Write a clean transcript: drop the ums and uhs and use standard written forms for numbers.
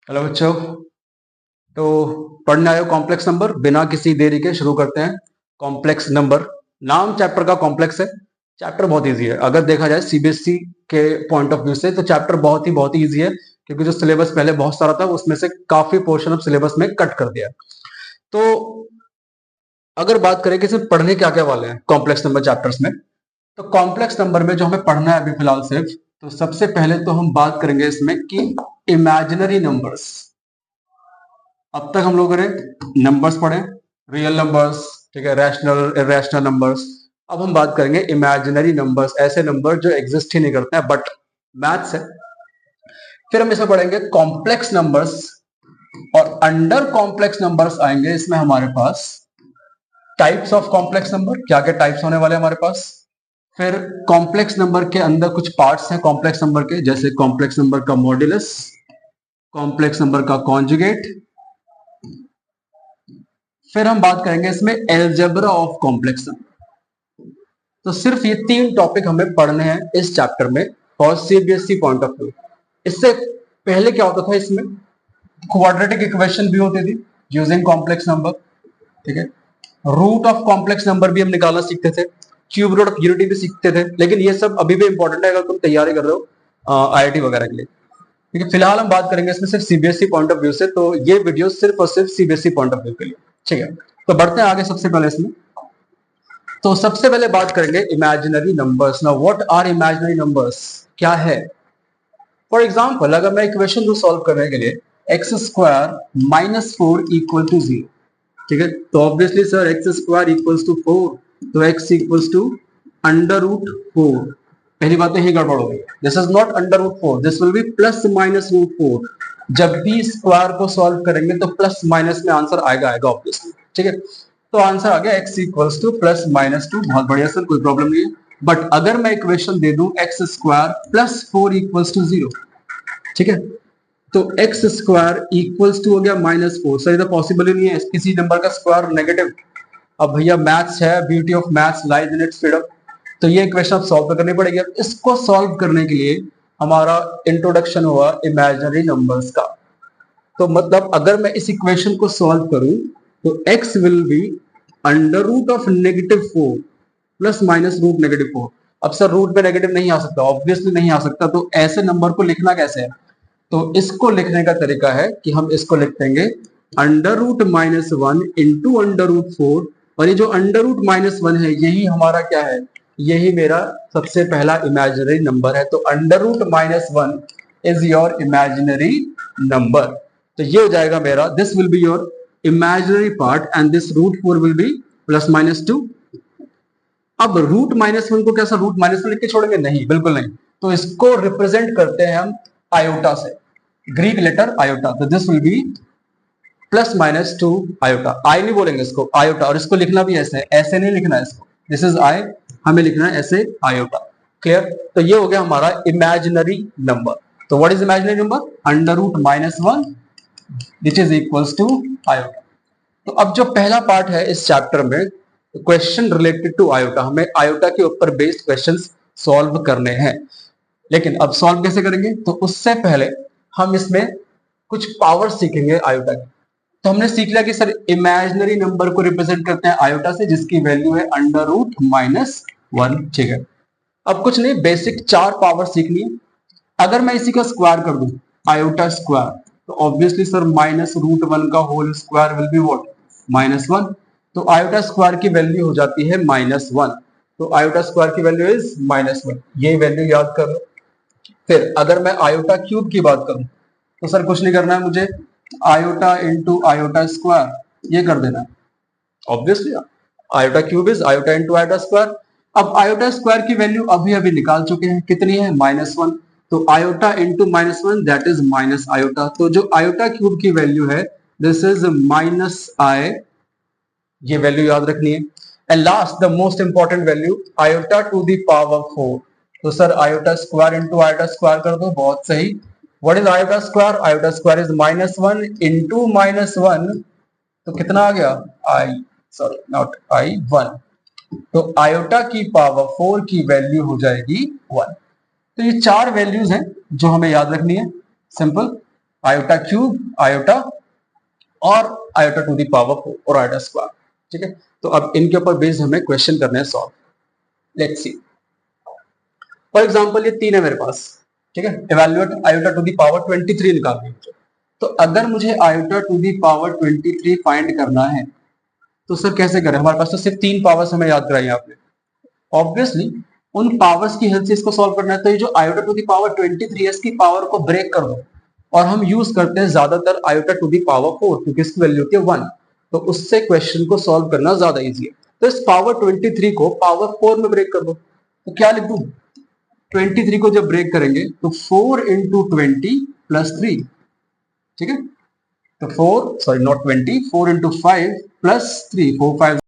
Hello बच्चों। तो पढ़ने आए हो कॉम्प्लेक्स नंबर। बिना किसी देरी के शुरू करते हैं। कॉम्प्लेक्स नंबर नाम चैप्टर का कॉम्प्लेक्स है। चैप्टर बहुत इजी है। अगर देखा जाए सीबीएसई के पॉइंट ऑफ व्यू से तो चैप्टर बहुत ही इजी है, क्योंकि जो सिलेबस पहले बहुत सारा था उसमें से काफी पोर्शन ऑफ सिलेबस में कट कर दिया। तो अगर बात करें कि इसमें पढ़ने क्या क्या वाले हैं कॉम्प्लेक्स नंबर चैप्टर्स में, तो कॉम्प्लेक्स नंबर में जो हमें पढ़ना है अभी फिलहाल सिर्फ, तो सबसे पहले तो हम बात करेंगे इसमें कि इमेजिनरी नंबर्स। अब तक हम लोग करें नंबर्स पढ़े, रियल नंबर्स, ठीक है, रैशनल इरेशनल नंबर्स। अब हम बात करेंगे इमेजिनरी नंबर्स, ऐसे नंबर जो एग्जिस्ट ही नहीं करते हैं बट मैथ्स है। फिर हम इसमें पढ़ेंगे कॉम्प्लेक्स नंबर्स, और अंडर कॉम्प्लेक्स नंबर्स आएंगे इसमें हमारे पास टाइप्स ऑफ कॉम्प्लेक्स नंबर, क्या क्या टाइप्स होने वाले हमारे पास। फिर कॉम्प्लेक्स नंबर के अंदर कुछ पार्ट्स हैं कॉम्प्लेक्स नंबर के, जैसे कॉम्प्लेक्स नंबर का मॉड्यूलस, कॉम्प्लेक्स नंबर का कॉन्जुगेट। फिर हम बात करेंगे इसमें एलजेब्रा ऑफ कॉम्प्लेक्स नंबर। तो सिर्फ ये 3 टॉपिक हमें पढ़ने हैं इस चैप्टर में और सीबीएसई पॉइंट ऑफ व्यू। इससे पहले क्या होता था, इसमें क्वाड्रेटिक इक्वेशन भी होती थी यूजिंग कॉम्प्लेक्स नंबर, ठीक है। रूट ऑफ कॉम्प्लेक्स नंबर भी हम निकालना सीखते थे, क्यूब रूट ऑफ यूनिटी भी सीखते थे। लेकिन ये सब अभी भी इंपॉर्टेंट है अगर तुम तैयारी कर रहे हो आईआईटी वगैरह के लिए, ठीक है। फिलहाल हम बात करेंगे इसमें सिर्फ सीबीएसई पॉइंट ऑफ व्यू से, तो ये वीडियो सिर्फ और सिर्फ सीबीएसई पॉइंट ऑफ व्यू के लिए, ठीक है। तो बढ़ते हैं आगे। सबसे पहले इसमें तो सबसे पहले बात करेंगे imaginary numbers. Now what are imaginary numbers, क्या है। फॉर एग्जांपल अगर मैं इक्वेशन दूं सॉल्व करने के लिए, x square minus 4 equal to 0, ठीक है। तो obviously sir x square equals to 4, तो x equals to under root 4। पहली बात तो यही गड़बड़ होगी, this is not under root 4, this will be plus minus root 4। जब भी स्क्वायर को सॉल्व करेंगे तो प्लस माइनस में आंसर आएगा ऑब्वियसली, ठीक है। तो आंसर आ गया x equals to plus minus 2। बहुत बढ़िया सर, कोई प्रॉब्लम नहीं है। बट अगर मैं इक्वेशन दे दूं x square plus 4 equals to 0, ठीक है, तो एक्स स्क्वायर इक्वल्स टू हो गया माइनस 4। सर ये तो पॉसिबल ही नहीं है, किसी नंबर का स्क्वायर नेगेटिव। अब भैया मैथ्स है, beauty of maths lies in its freedom. तो ये इक्वेशन आप सॉल्व करनी पड़ेगी। अब इसको सॉल्व करने के लिए हमारा इंट्रोडक्शन हुआ इमेजिनरी नंबर्स का। तो मतलब अगर मैं इस इक्वेशन को सॉल्व करूं तो x will be under root of -4 plus minus root -4। अब सर रूट में नेगेटिव नहीं आ सकता, ऑब्वियसली नहीं आ सकता, तो ऐसे नंबर को लिखना कैसे है। तो इसको लिखने का तरीका है कि हम इसको लिख देंगे under root -1 into under root 4। और ये जो अंडर रूट -1 है यही हमारा क्या है, यही मेरा सबसे पहला इमेजिनरी नंबर है। तो under root -1 is your imaginary number. तो ये हो जाएगा मेरा, this will be your imaginary part and this root 4 will be plus minus 2। अब रूट -1 को कैसा रूट -1 लिख के छोड़ेंगे, नहीं, बिल्कुल नहीं। तो इसको रिप्रेजेंट करते हैं हम आयोटा से, ग्रीक लेटर आयोटा। तो this will be plus minus 2 iota. I नहीं बोलेंगे इसको, आयोटा। और इसको लिखना भी ऐसे, ऐसे नहीं लिखना है इसको, दिस इज आई, हमें लिखना है ऐसे आयोटा। क्लियर। तो ये हो गया हमारा इमेजिनरी नंबर। तो what is imaginary number, under root -1 which is equals to iota. तो अब जो पहला पार्ट है इस चैप्टर में, क्वेश्चन रिलेटेड टू आयोटा, हमें आयोटा के ऊपर बेस्ड क्वेश्चंस सॉल्व करने हैं। लेकिन अब सॉल्व कैसे करेंगे, तो उससे पहले हम इसमें कुछ पावर सीखेंगे आयोटा की। तो हमने सीख लिया कि सर इमेजिनरी नंबर को रिप्रेजेंट करते हैं आयोटा से, जिसकी वैल्यू है अंडर रूट -1, ठीक है। अब कुछ नहीं, बेसिक 4 पावर सीख लिए। अगर मैं इसी का स्क्वायर कर दूं, आयोटा स्क्वायर, तो ऑब्वियसली सर -√1 का whole square will be what, -1। तो आयोटा स्क्वायर की वैल्यू हो जाती है -1। तो आयोटा स्क्वायर की वैल्यू इज -1, ये वैल्यू याद कर लो। फिर अगर मैं आयोटा क्यूब की बात करूं, तो सर कुछ नहीं करना है मुझे, आयोटा इंटू आयोटा स्क्वायर ये कर देना है obviously. Iota cube is iota into iota square. अब आयोटा स्क्वायर की वैल्यू अभी अभी निकाल चुके हैं, कितनी है, -1। तो iota into -1 that is minus iota. तो जो आयोटा क्यूब की वैल्यू है दिस इज -i, ये वैल्यू याद रखनी है। And last the most important value, iota to the power 4। तो sir iota square into iota square कर दो, बहुत सही। What is iota square, iota square is -1 into -1, तो कितना आ गया, i, सॉरी नॉट i, 1। तो आयोटा की पावर 4 की वैल्यू हो जाएगी 1। तो ये 4 वैल्यूज हैं जो हमें याद रखनी है, सिंपल। आयोटा क्यूब, आयोटा और आयोटा टू द पावर 4 और आयोटा स्क्वायर। ठीक है, तो अब इनके ऊपर बेस्ड हमें क्वेश्चन करने हैं सॉल्व। लेट्स सी, फॉर एग्जांपल ये 3 है मेरे पास। ठीक है, evaluate iota to the power 23 निकालनी है। तो अगर मुझे iota to the power 23 find करना है तो सर कैसे करें? हमारे पास तो सिर्फ 3 पावर्स हमें याद कराई आपने। ऑब्वियसली उन पावर्स की हेल्प से इसको सॉल्व करना है, तो ये जो आयोटा टू द पावर 23 है इसकी पावर को ब्रेक कर दो, और हम यूज करते हैं ज्यादातर आयोटा टू द पावर 4 क्योंकि इसकी वैल्यू होती है 1, तो उससे क्वेश्चन को सॉल्व करना ज्यादा इजी है। तो इस पावर 23 को पावर 4 में ब्रेक कर दो, तो क्या लिख दूं? 23 को जब ब्रेक करेंगे तो 4 इंटू 20 प्लस 3। ठीक है, तो 4 सॉरी नॉट 20, 4 इंटू 5 प्लस 3, 4 5